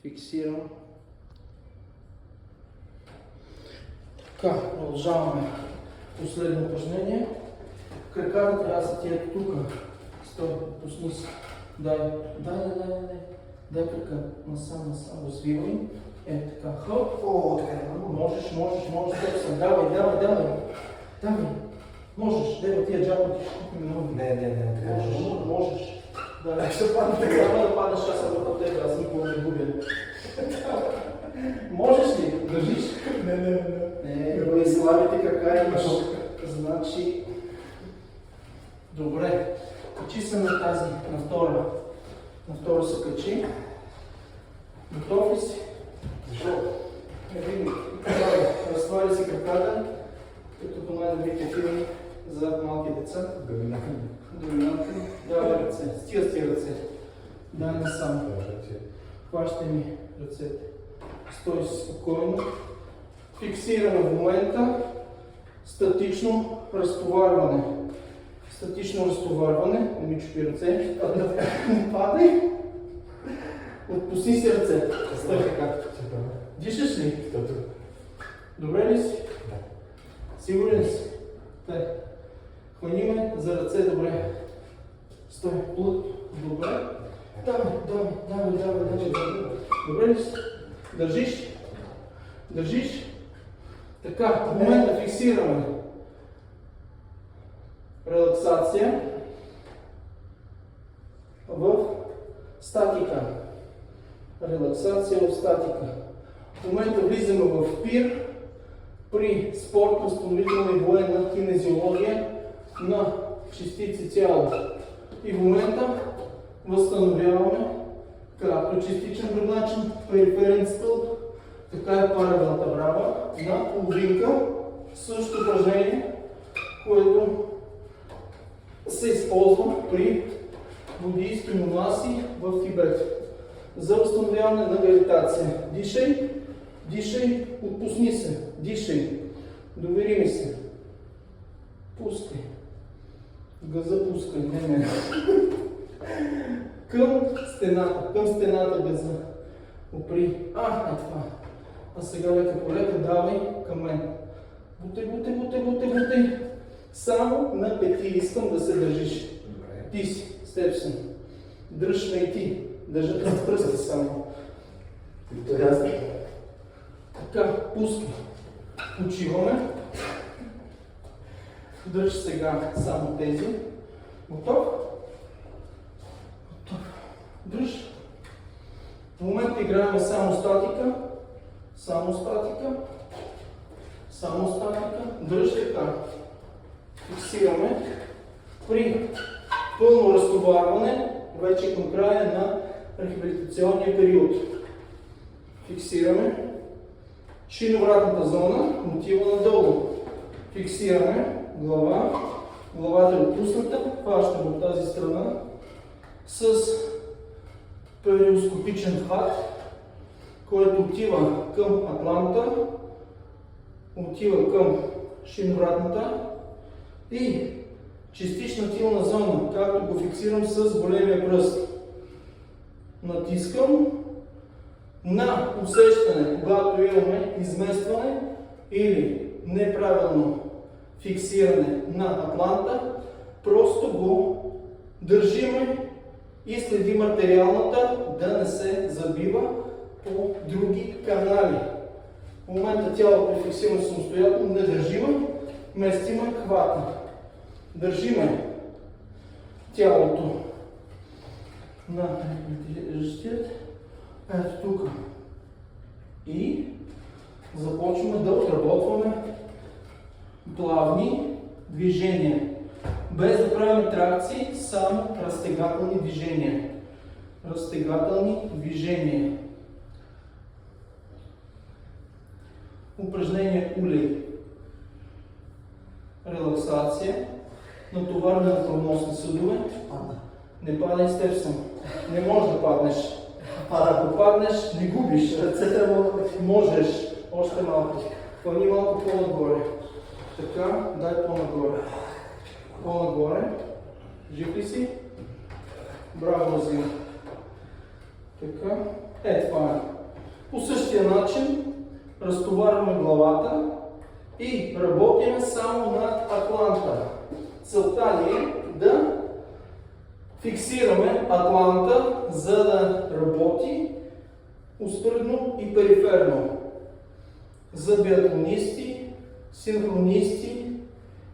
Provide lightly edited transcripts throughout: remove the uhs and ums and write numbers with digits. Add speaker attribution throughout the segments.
Speaker 1: Фиксирам. Така, продължаваме последно упражнение. Краката трябва да са тия тук. Стой, пусни се. Дай крака. Насам, развивай. Така, хоп. Можеш, степсън. Давай. Можеш, дева тия джапа ти ще купим нови.
Speaker 2: Не.
Speaker 1: Можеш. Да, ще падне така. Няма да паднеш, аз съм в тебе, аз никога не губя. Можеш ли? Държиш? Не, слабите крака имаш. Значи... Добре. Качи се на тази, на втора. На втора се качи. Готов ли си?
Speaker 2: Защо?
Speaker 1: Разтваря си краката, като по най-добрите филми за малки деца. Доминантни. Давай ръце. Стига с тия ръце. Дай насам. Хващай ми ръцете. Стой спокойно. Фиксираме в момента статично разтоварване. Статично разтоварване. Не ми чупи ръце. Не падай. Отпусни си ръцете. Стой така. Дишаш ли? Добре ли си?
Speaker 2: Да.
Speaker 1: Сигурен си? Тъй. Хвани ме за ръце, добре. Стой, плът. Добре. Давай. Добре ли си? Държиш. Така, в момента фиксираме. Релаксация в статика. В момента влизаме в пир при спортно-възстановителна и военна кинезиология на частици цяло. И в момента възстановяваме както частичен гръбначен периферен стълб, така и паралелната брава на половинка. Същото упражнение, което се използва при буддийски монаси в Тибет за възстановяване на гравитация. Дишай, отпусни се, довери ми се, пускай, газа пускай, не. Към стената газа, опри, това. А сега лека по лека давай към мен. Бутай. Само на пети искам да се държиш. Ти си, степсън. Дръж ме и ти. Държат на пръста само. Така, пускай. Почиваме. Дръж сега само тези. Готов? Дръж. В момента играем само статика. Дръж така. Фиксираме. При пълно разтоварване, вече към края на рехабилитационния период. Фиксираме. Шиновратната зона отива надолу. Фиксираме главата е отпусната, хващаме от тази страна с периоскопичен хват, който отива към атланта, отива към шиновратната и частична тилна зона, както го фиксирам с големия пръст. Натискам на усещане, когато имаме изместване или неправилно фиксиране на атланта, просто го държиме и следим артериалната да не се забива по други канали. В момента тялото е фиксирано самостоятелно, не държиме, местиме хвата. Държиме тялото на режистият, ето тук. И започваме да отработваме плавни движения. Без да правим тракции, само разтегателни движения. Упражнение улей. Релаксация. Натоварване на кръвоносни съдове. Не падай степсън. Не можеш да паднеш. Ако паднеш, не губиш. Ръцете можеш. Още малко. Хвани малко по-нагоре. Така, дай по-нагоре. Жив ли си? Браво, Зим. Така. Това е. По същия начин разтоварваме главата и работим само на атланта. Целта ни е да фиксираме атланта, за да работи успоредно и периферно. За биатлонисти, синхронисти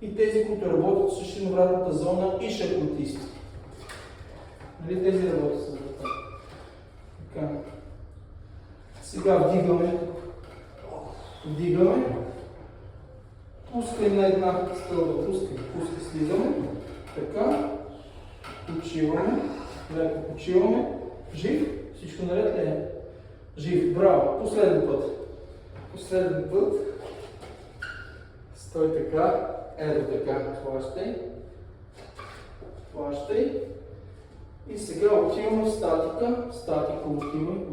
Speaker 1: и тези, които работят с шиновратната зона и шахматисти. Нали тези работят с врата? Така. Сега вдигаме, пускай на една стълба, пускай, слизаме, така, почиваме, леко почиваме, жив, всичко наред ли е? Жив, браво, последен път, стой така, ето така, хващай, и сега отиваме в статика,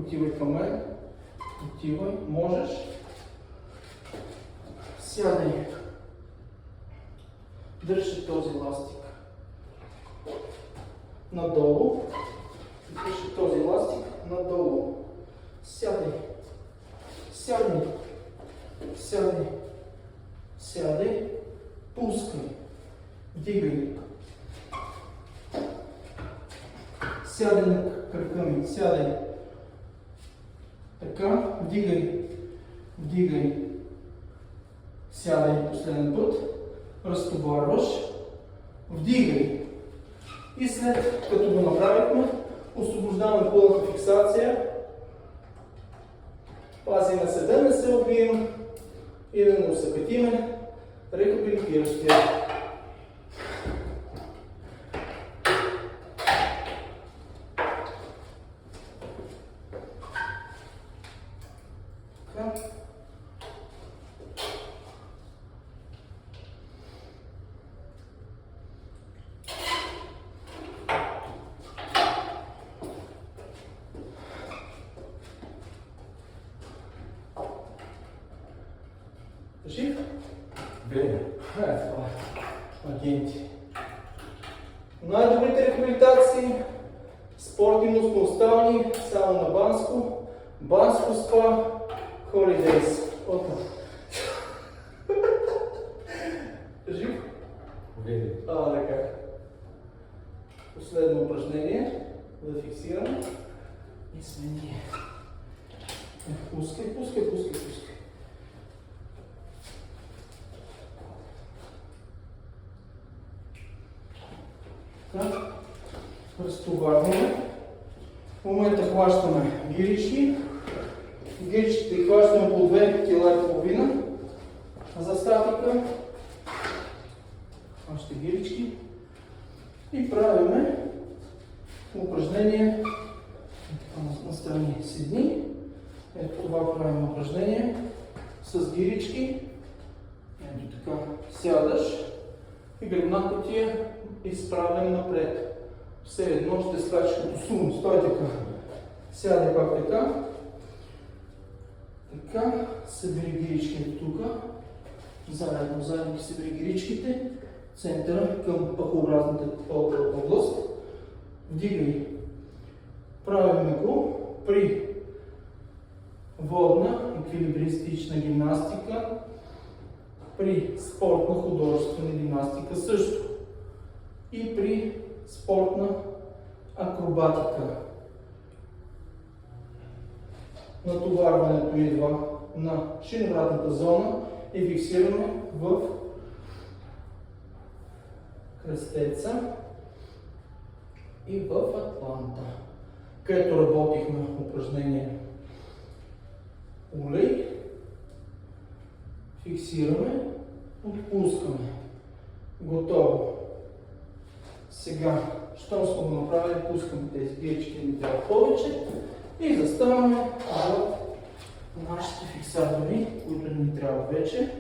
Speaker 1: отивай към мен, можеш, сядай, дръжи този ластик надолу, сядай, пускай, вдигай, сядай на кръка ми, така, вдигай, сядай последен път, разтоварваш, вдигай и след като го направихме, освобождаваме пълната фиксация, пазиме се да не се убием и да не усъкатиме рехабилитиращия. Жив?
Speaker 2: Бе.
Speaker 1: Това е агенти. Най-добрите рехабилитации, спортивно-спонстални, само на Банско спа, Holidays. Жив?
Speaker 2: Бе.
Speaker 1: Така. Последно упражнение, да фиксираме и смени. Пускай. Разтоварваме. В момента хващаме гирички. Гиричките хващаме по 2,5 кг за статика. Хващате гирички и правиме упражнение настрани седни. Ето това правим упражнение с гирички. Ето така сядаш и гръбната ти е изправен напред. Все едно ще скачаш като сумо. Стой така. Сядай пак така. Така. Събери гиричките тук. Заедно ги събери гиричките. Центъра към пъхообразната област. Вдигай. Правим го при водна еквилибристична гимнастика, при спортна художествена гимнастика също и при спортна акробатика. Натоварването идва на шиновратната зона и фиксираме в кръстеца и в атланта, където работихме упражнение улей, фиксираме, отпускаме. Готово. Сега, щом сме го направили, пускаме тези гирички, ни трябва повече и заставаме в нашите фиксатори, които ни трябва вече.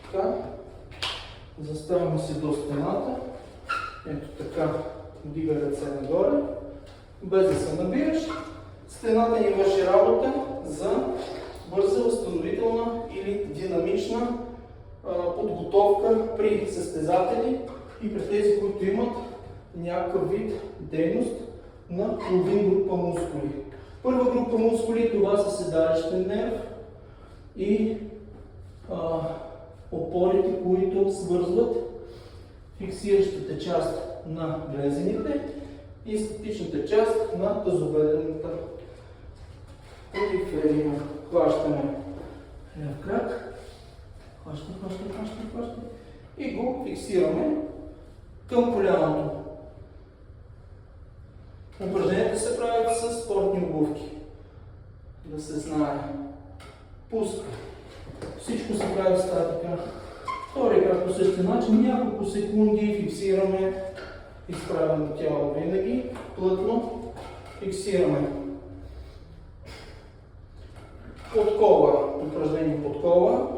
Speaker 1: Така, заставаме се до стената. Ето така, вдига ръце нагоре, без да се набираш. Стената ни върши работа за бърза, възстановителна или динамична подготовка при състезатели и при тези, които имат някакъв вид дейност на половин група мускули. Първа група мускули, това са седалищен нерв и опорите, които свързват фиксиращата част на глезените и статичната част на тазобедрената периферия. Хващаме лев крак, хващаме и го фиксираме към коляното. Упражненията се правят с спортни обувки. Да се знае. Пуска. Всичко се прави в статика. Втори крак по същия начин. Няколко секунди фиксираме изправено тяло винаги. Плътно фиксираме. Подкова. Упражнение подкова.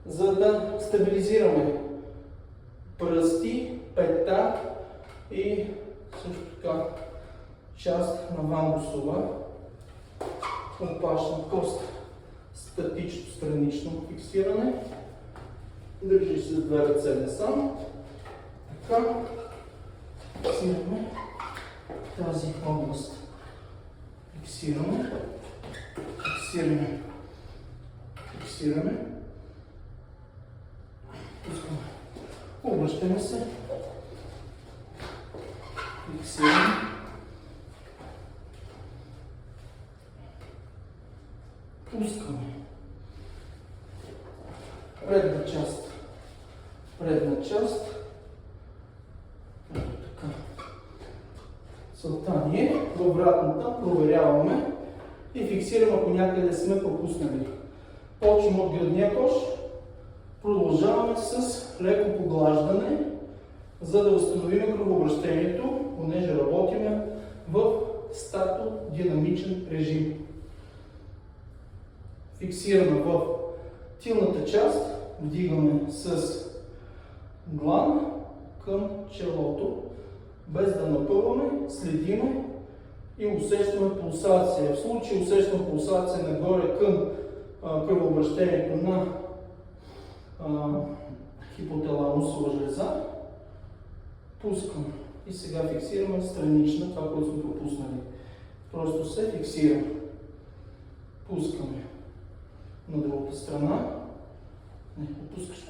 Speaker 1: За да стабилизираме пръсти, петта и също така част на вангусова опашна кост. Статично, странично фиксиране. Държи се с две ръце насам. Така. Фиксираме тази област. Фиксираме. Пускаме. Обръщаме се. Фиксираме. Пускаме. Предна част. Така. Целта ни е във вратната проверяваме и фиксираме, ако някъде сме пропуснали. Почваме от гръдния кош. Продължаваме с леко поглаждане, за да възстановим кръвообращението, понеже работиме в статодинамичен режим. Фиксираме в тилната част, вдигаме с длан към челото, без да напъваме, следиме и усещаме пулсация. В случай усещаме пулсация нагоре към кръвообращението на хипоталамусова жлеза, пускаме. И сега фиксираме странична, това, което сме пропуснали. Просто се фиксира. Пускаме на другата страна. Не, пускаш.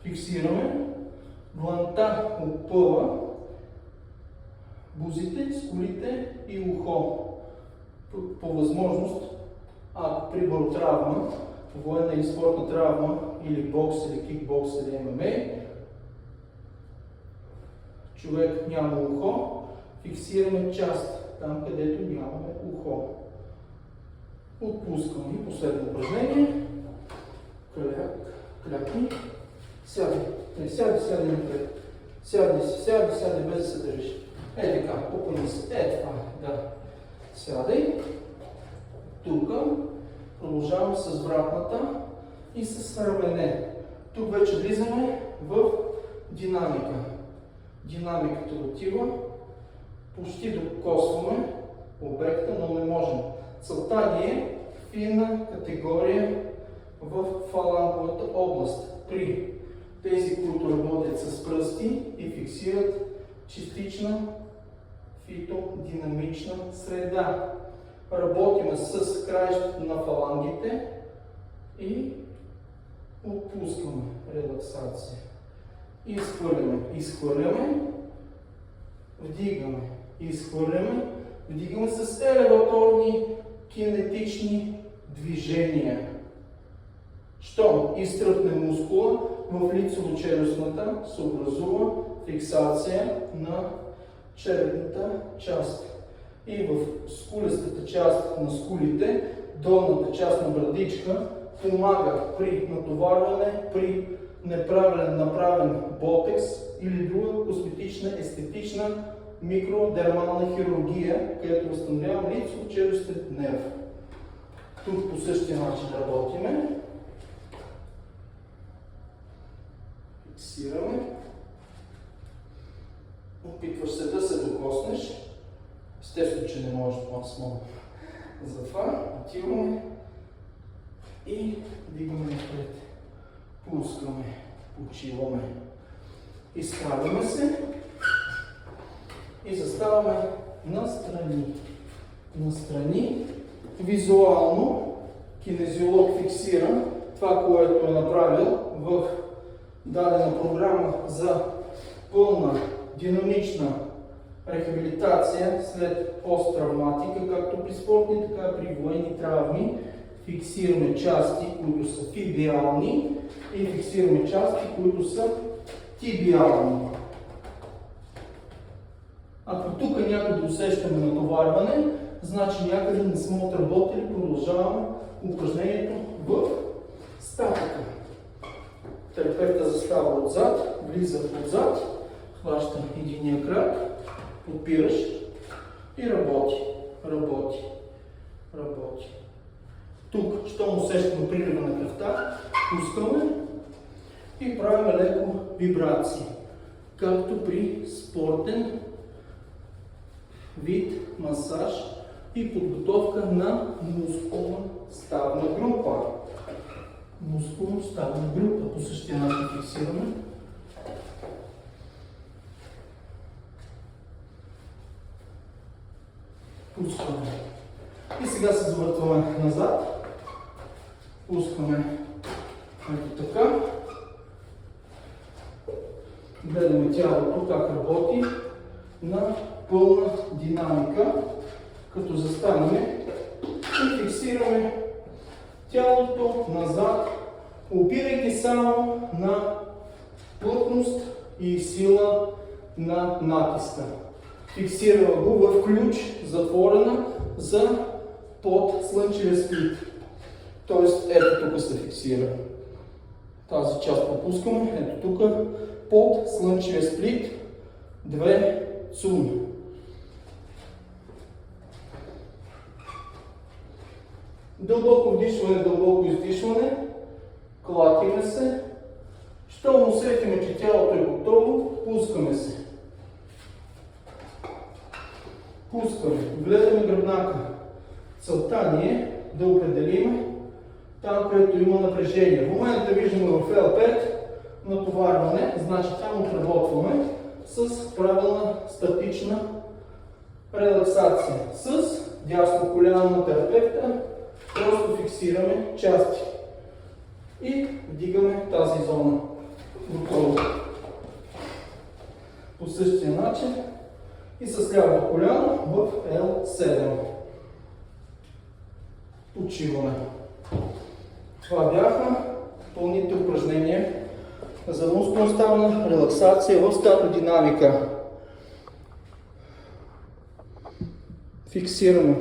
Speaker 1: Фиксираме. Дланта опъва бузите, скулите и ухо. По възможност, ако при баротравма, военна или спортна травма, или бокс, или кикбокс, или ММА, човек няма ухо, фиксираме част, там където нямаме ухо. Отпускаме и последно упражнение. Клякни. Сяди напред. Сяди, без да се държиш. Така, попълни се. Това е, да. Сядай. Тук продължаваме с вратната и с рамене. Тук вече влизаме в динамика. Динамиката отива, почти докосваме обекта, но не можем. Целта ни е финна категория в фаланговата област. При тези, които работят с пръсти и фиксират частична фитодинамична среда. Работим с краищата на фалангите и отпускаме релаксация. Изхвърляме, вдигаме, вдигаме с елеваторни кинетични движения. Щом изтръпне мускула, в лицево-челюстната се образува фиксация на черепната част. И в скулестата част на скулите, долната част на брадичка, помага при натоварване, при направен ботекс или друга косметична, естетична микродермална хирургия, където възстановявам лицево-челюстен нерв. Тук по същия начин работиме. Фиксираме. Опитваш се да се докоснеш. Естествено, че не можеш по-смолно. Затова отиваме и вдигаме напред. Пускаме, почиваме. Изправяме се и заставаме настрани. визуално кинезиолог фиксира това, което е направил в дадена програма за пълна динамична рехабилитация след посттравматика, както при спортни, така и при военни травми. Фиксираме части, които са фибиални и фиксираме части, които са тибиални. Ако тук някъде усещаме натоварване, значи някъде не сме отработили, продължаваме упражнението в статика. Терапевта застава отзад, влиза отзад, хваща единия крак, подпираш и работи. Тук, щом усещаме прилива на кръвта, пускаме и правим леко вибрации, както при спортен вид масаж и подготовка на мускулно-ставна група. Мускулно-ставна група по същия начин фиксираме. Пускаме. И сега се завъртваме назад. Пускаме ето така. Гледаме тялото как работи на пълна динамика, като застанем и фиксираме тялото назад, опирайки само на плътност и сила на натиска. Фиксираме го в ключ, затворена за под слънчевия сплит. Тоест, ето тук се фиксира. Тази част пропускаме. Ето тук под слънчевия сплит 2 цун. Дълбоко вдишване, дълбоко издишване. Клатиме се. Щом усетиме, че тялото е готово, пускаме се. Пускаме. Гледаме гръбнака. Целта ни е да определим там, където има напрежение. В момента виждаме в L5 натоварване, значи там отработваме с правилна статична релаксация. С дясно коляно на терапевта просто фиксираме части и вдигаме тази зона. Готово. По същия начин и с лявото коляно в L7. Почиваме. Това бяха пълните упражнения за мускулно-ставна релаксация в статодинамика. Фиксираме